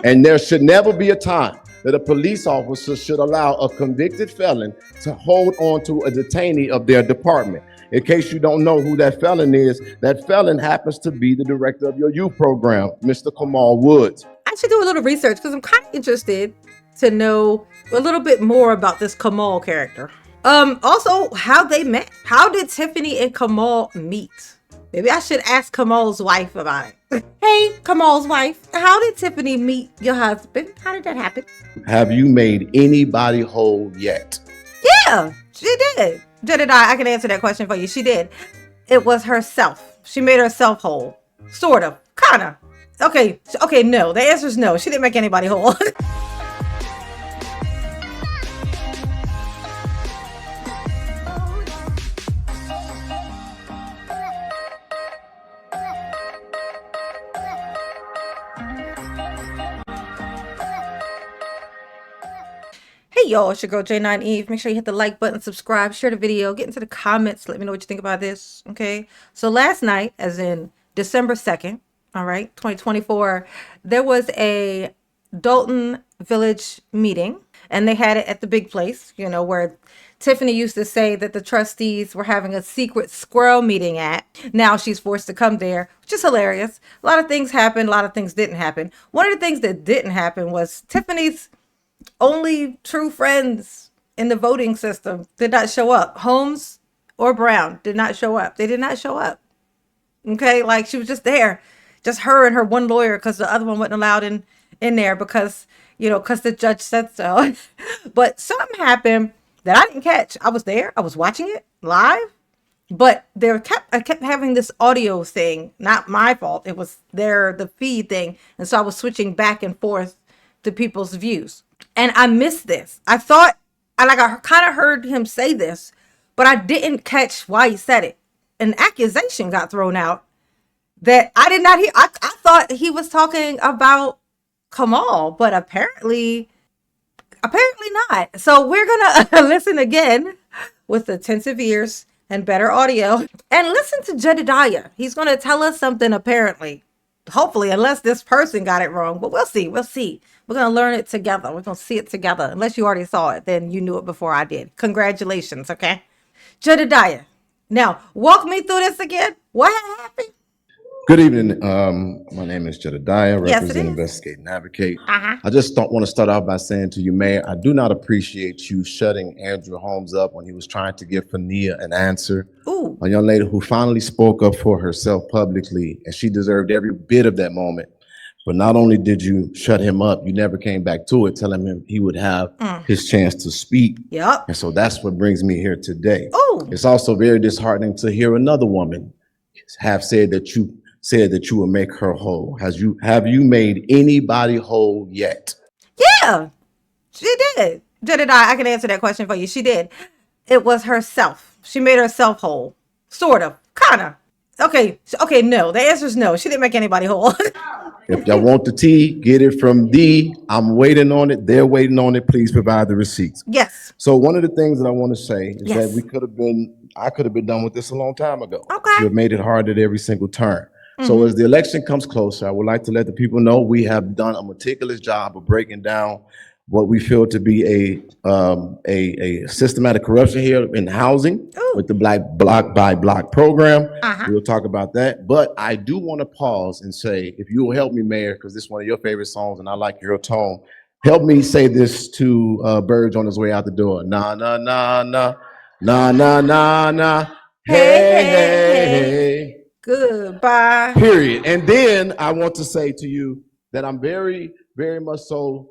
And there should never be a time that a police officer should allow a convicted felon to hold on to a detainee of their department. In case you don't know who that felon is, that felon happens to be the director of your youth program, Mr. Kamal Woods. I should do a little research because I'm kind of interested to know a little bit more about this Kamal character. Also, how they met. How did Tiffany and Kamal meet? Maybe I should ask Kamal's wife about it. Hey, Kamal's wife, how did Tiffany meet your husband? How did that happen? Have you made anybody whole yet? Yeah, she did. Jedediah, I can answer that question for you. She did. It was herself. She made herself whole. Sort of. Kind of. Okay, no. The answer is no. She didn't make anybody whole. Hey y'all, it's your girl J9 Eve. Make sure you hit the like button, subscribe, share the video, get into the comments, let me know what you think about this, okay? So last night, as in December 2nd, all right, 2024, there was a Dalton Village meeting, and they had it at the big place, you know, where Tiffany used to say that the trustees were having a secret squirrel meeting at. Now she's forced to come there, which is hilarious. A lot of things happened, a lot of things didn't happen. One of the things that didn't happen was Tiffany's only true friends in the voting system did not show up. Holmes or Brown did not show up. They did not show up. Okay, like she was just there, just her and her one lawyer, because the other one wasn't allowed in there because, you know, because the judge said so. But something happened that I didn't catch. I was there. I was watching it live, but I kept having this audio thing. Not my fault. It was the feed thing, and so I was switching back and forth to people's views. And I missed this. I kind of heard him say this, but I didn't catch why he said it. An accusation got thrown out that I did not hear. I thought he was talking about Kamal, but apparently not. So we're going to listen again with attentive ears and better audio and listen to Jedediah. He's going to tell us something apparently. Hopefully, unless this person got it wrong, but we'll see. We're going to learn it together. We're going to see it together. Unless you already saw it, then you knew it before I did. Congratulations, okay? Jedediah, now walk me through this again. What happened? Good evening. My name is Jedediah, Yes, represent it is. Investigate and Advocate. I just want to start off by saying to you, Mayor, I do not appreciate you shutting Andrew Holmes up when he was trying to give Fania an answer. Ooh. A young lady who finally spoke up for herself publicly, and she deserved every bit of that moment. But not only did you shut him up, you never came back to it, telling him he would have his chance to speak. Yep. And so that's what brings me here today. Ooh. It's also very disheartening to hear another woman have said that you will make her whole. Have you made anybody whole yet? Yeah, she did. Jedediah, I can answer that question for you. She did. It was herself. She made herself whole. Sort of. Kind of. Okay, no. The answer is no. She didn't make anybody whole. If y'all want the tea, get it from D. I'm waiting on it. They're waiting on it. Please provide the receipts. Yes. So one of the things that I want to say is Yes. that I could have been done with this a long time ago. Okay. You have made it hard at every single turn. So as the election comes closer, I would like to let the people know we have done a meticulous job of breaking down what we feel to be a systematic corruption here in housing with the Black Block by Block program. We'll talk about that. But I do want to pause and say, if you will help me, Mayor, because this is one of your favorite songs and I like your tone, help me say this to Burge on his way out the door. Na, na, na, na, na, na, na, na. Hey. Goodbye. Period. And then I want to say to you that I'm very, very much so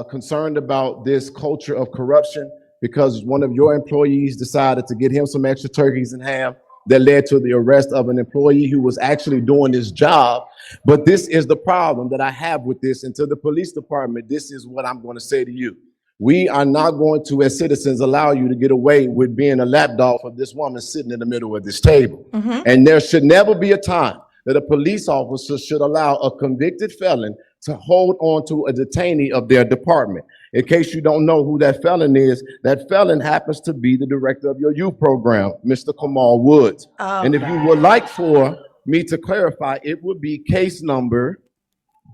concerned about this culture of corruption because one of your employees decided to get him some extra turkeys and ham that led to the arrest of an employee who was actually doing his job. But this is the problem that I have with this. And to the police department, this is what I'm going to say to you. We are not going to, as citizens, allow you to get away with being a lapdog for this woman sitting in the middle of this table. And there should never be a time that a police officer should allow a convicted felon to hold on to a detainee of their department. In case you don't know who that felon is, that felon happens to be the director of your youth program, Mr. Kamal Woods. And if you would like for me to clarify, it would be case number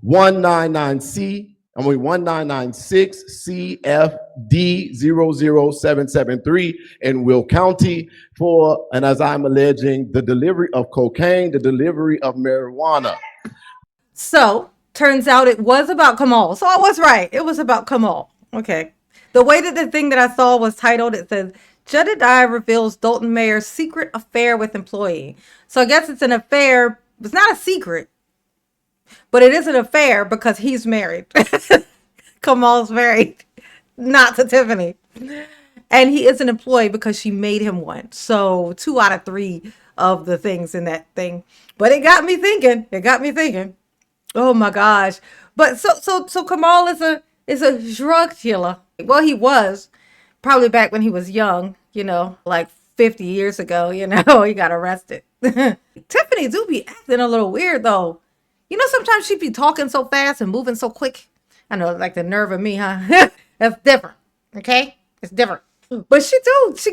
199C, 1996 CFD 00773 in Will County for, and as I'm alleging, the delivery of cocaine, the delivery of marijuana. So turns out it was about Kamal. So I was right. It was about Kamal. Okay. The way that the thing that I saw was titled, it says Jedediah reveals Dalton Mayer's secret affair with employee. So I guess it's an affair. It's not a secret, but it is an affair because he's married. Kamal's married, not to Tiffany. And he is an employee because she made him one. So 2 out of 3 of the things in that thing. But it got me thinking. It got me thinking. Oh my gosh. But so Kamal is a drug dealer. Well, he was probably back when he was young, like 50 years ago, he got arrested. Tiffany do be acting a little weird though. Sometimes she be talking so fast and moving so quick. I know, like the nerve of me, huh? That's different. Okay? It's different. But she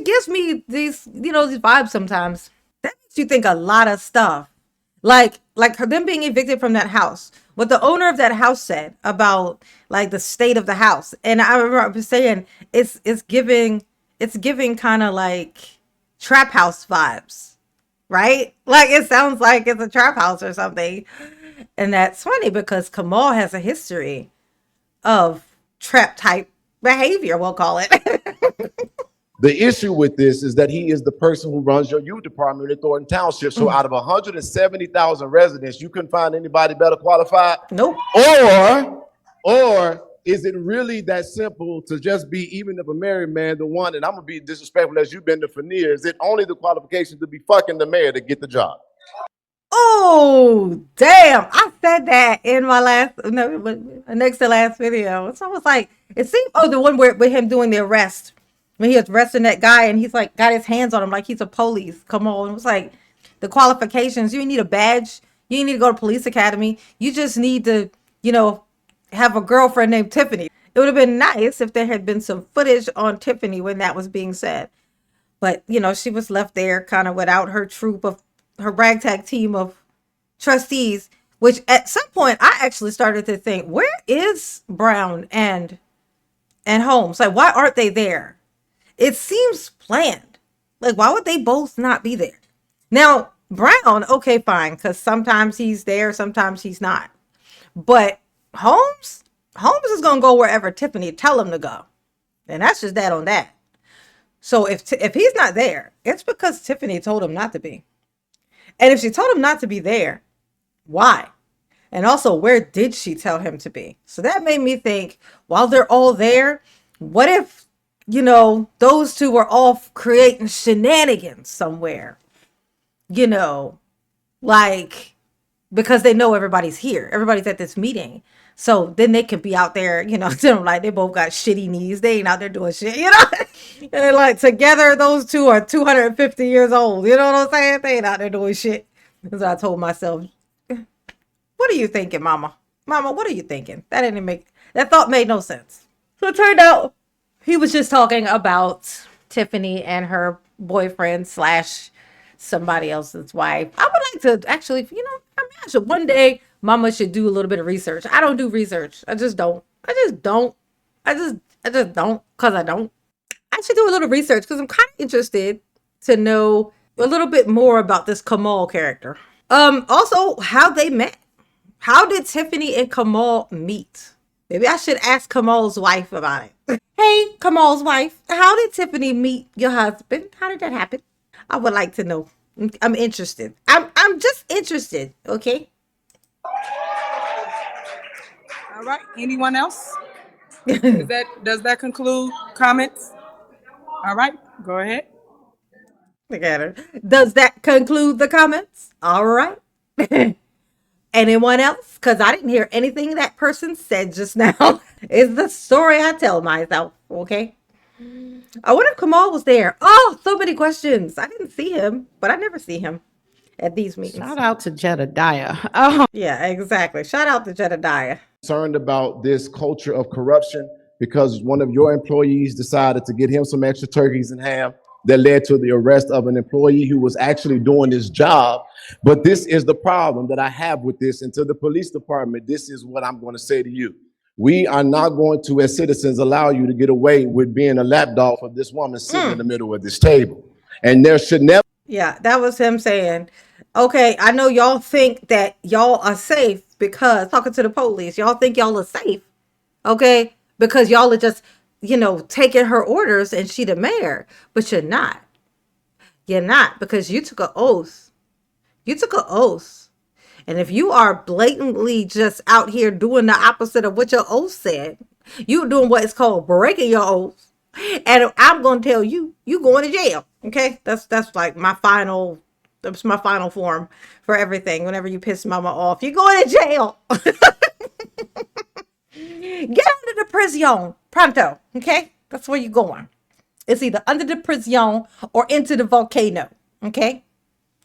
gives me these vibes sometimes. That makes you think a lot of stuff. Like them being evicted from that house. What the owner of that house said about like the state of the house. And I remember saying it's giving kind of like trap house vibes. Right? Like it sounds like it's a trap house or something. And that's funny because Kamal has a history of trap type behavior, we'll call it. The issue with this is that he is the person who runs your youth department in Thornton Township. So out of 170,000 residents, you couldn't find anybody better qualified? Nope. Or is it really that simple to just be, even if a married man, the one, and I'm going to be disrespectful as you've been to Fanier, is it only the qualification to be fucking the mayor to get the job? Oh, damn. I said that in my next to last video. It's almost like, it seemed, the one with him doing the arrest. When he was arresting that guy and he's like, got his hands on him like he's a police. Come on. It was like, the qualifications, you need a badge. You need to go to police academy. You just need to, have a girlfriend named Tiffany. It would have been nice if there had been some footage on Tiffany when that was being said. But, she was left there kind of without her her ragtag team of trustees, which at some point I actually started to think, where is Brown and Holmes? Like, why aren't they there? It seems planned. Like, why would they both not be there? Now, Brown, okay, fine, because sometimes he's there, sometimes he's not. But Holmes is going to go wherever Tiffany tell him to go. And that's just that on that. So if he's not there, it's because Tiffany told him not to be. And if she told him not to be there, why? And also, where did she tell him to be? So that made me think, while they're all there, what if, those two were off creating shenanigans somewhere? Like, because they know everybody's here. Everybody's at this meeting. So then they could be out there, like they both got shitty knees. They ain't out there doing shit, And like together, those two are 250 years old. You know what I'm saying? They ain't out there doing shit. So I told myself, what are you thinking, mama? Mama, what are you thinking? That thought made no sense. So it turned out he was just talking about Tiffany and her boyfriend / somebody else's wife. I would like to actually, imagine one day mama should do a little bit of research. I don't do research. I just don't. I just don't because I don't. I should do a little research because I'm kind of interested to know a little bit more about this Kamal character. Also how they met. How did Tiffany and Kamal meet? Maybe I should ask Kamal's wife about it. Hey, Kamal's wife, how did Tiffany meet your husband? How did that happen? I would like to know. I'm interested. I'm just interested, okay? All right. Anyone else? Does that conclude comments? All right. Go ahead. Look at her. Does that conclude the comments? All right. Anyone else? Because I didn't hear anything that person said just now. It's the story I tell myself, okay? I wonder if Kamal was there. Oh, so many questions. I didn't see him, but I never see him at these meetings. Shout out to Jedediah. Oh. Yeah, exactly. Shout out to Jedediah. Concerned about this culture of corruption because one of your employees decided to get him some extra turkeys and ham. that led to the arrest of an employee who was actually doing his job. But this is the problem that I have with this. And to the police department, this is what I'm going to say to you. We are not going to, as citizens, allow you to get away with being a lapdog for this woman sitting in the middle of this table. And there should never. Yeah, that was him saying, okay, I know y'all think that y'all are safe because talking to the police, y'all think y'all are safe, okay? Because y'all are just, taking her orders and she the mayor, but you're not. You're not, because you took an oath. You took an oath. And if you are blatantly just out here doing the opposite of what your oath said, you're doing what is called breaking your oath. And I'm going to tell you, you going to jail. Okay? That's like that's my final form for everything. Whenever you piss mama off, you're going to jail. Get under the prison, pronto. Okay? That's where you're going. It's either under the prison or into the volcano. Okay?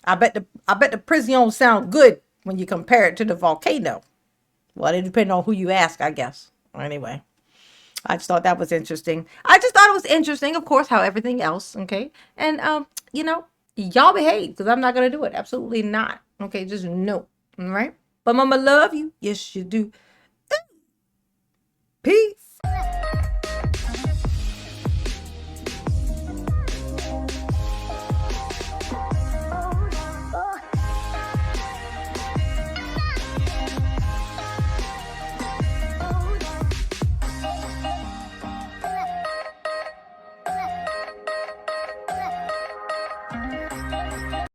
I bet the prison sound good when you compare it to the volcano. Well, it depends on who you ask, I guess. Anyway, I just thought that was interesting. I just thought it was interesting, of course, how everything else, okay? And, y'all behave, because I'm not going to do it. Absolutely not. Okay, just no. All right? But mama love you. Yes, you do.